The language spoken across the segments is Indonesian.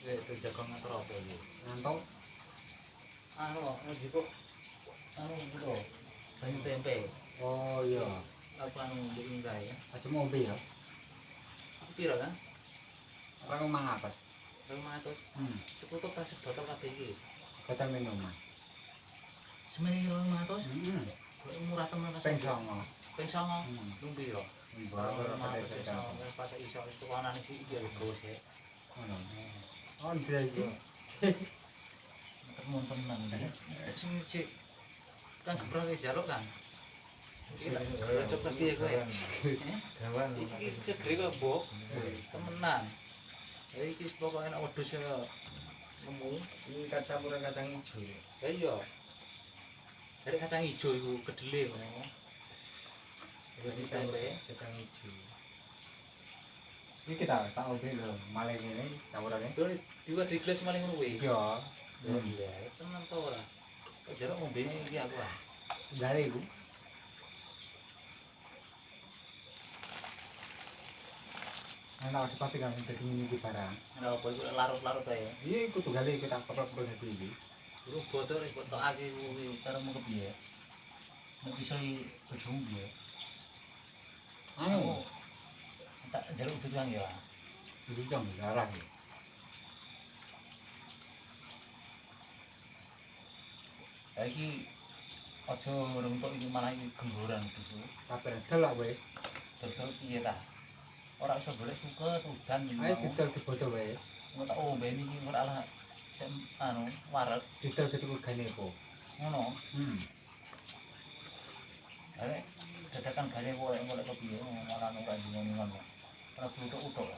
Jaga ngatur apa iki? Ngantuk. Anu ngaji kok anu gitu. Banyu tempe. Oh iya. Apa anu mbek kae. Aja ngombe ya. Piro kan? Ora ngomong apa. 200. Sekutu tas botol kabeh iki. Kata minuman. Semene 200. Kok murah temen pas. Ping 9. Ping 9. Lung piro? Mbak Pas iso wis tukanan iki iki lho bos e. ngono. Oh, dia iki. Temen-temen. Sing cek kan kebrang jaluk kan. Cocok tapi ya kowe. Gawan. Iki cegere kok, Mbok. Temenan. Ya iki pokoke enak wedhus ya nemu. Iki campuran kacang ijo. Ya iya. Dari kacang ijo iku kedele ngono. Jadi tempe Kacang ijo. Iki kita tak ombe lho, malah ngene campurane. Dua di gelas maling ngono kuwi. Iya. Iya, tenan to ora. Kok jarang ngombene iki aku ah. Dari iku. Ana sepati kan daging iki barang. Ana apa iku larut-larut ae. Iya iku tuh kali kita perlu iki. Durung botol wis tokake kuwi karo mung kepiye. Nek iso bojomu piye? Anu, Tak jaluk butuhan ya. iki jam larang. Ya iki aja rentuk iki malah iki gemboran gitu. Kabeh delok kowe. Dodol piye ta? Ora iso golek suket udan iki. Ayo didol di botol wae. Engko tak ombeni iki ora lah anu waret Didol ketuku gane po. ngono. Arek dadakan gane golek-golek kepiye malah ora dingon-ngon. Ora utuk-utuk.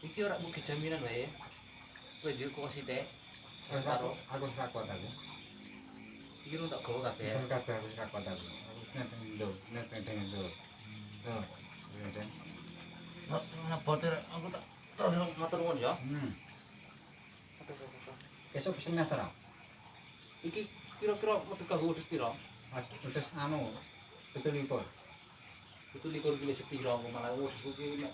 Iki ora mung jaminan wae. Kowe jek kok sithik. Aku sakot aku. Iki rung tak gawa kabeh. Kan kabeh aku sakot aku. Aku nenteng ndo, nenteng ndo. Tuh, nenteng. Nek boter aku tak matur nuwun ya. Besok pesen ngasar. Iki kira-kira metu kanggo wedhus pira? Terus anu, betul likur. Itu 21 kilo sepiro aku malah wedhus iki nek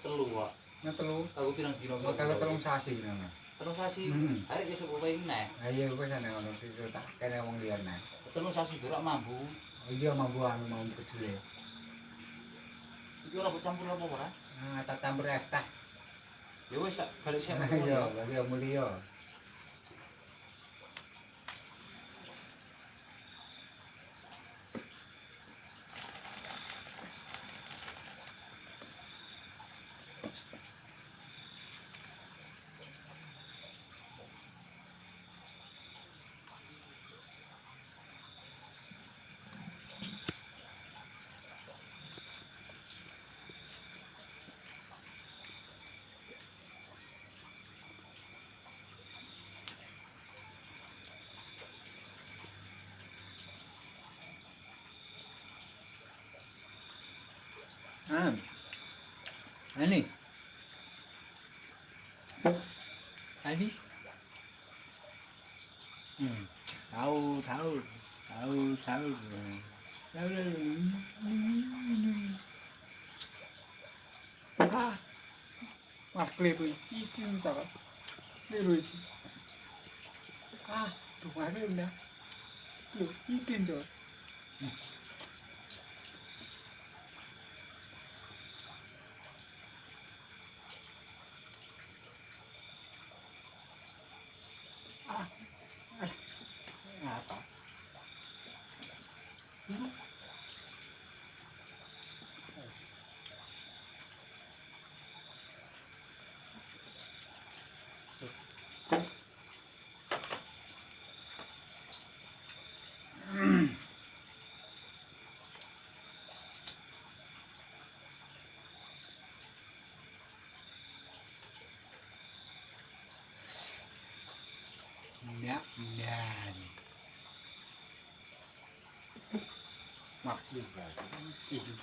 telu kok. Nek telu, Aku pirang dino kok. kalau telung sasi ngono. Telung sasi. Arek iso kok wae neh. Ayo wis ana ngono sing tak kene wong liya neh. Telung sasi durak mambu. Iya mambu anu mau gedhe. Iki ora campur apa ora? Ah, tak campur es teh. Ya wis tak balik sik. Iya, lha mulya. Ini. Ini. Tahu. Ah. Wah, klebu iki entar. Klebu iki. Ah, tuh mana udah. Loh, iki entar. Apa? Mak juga. Itu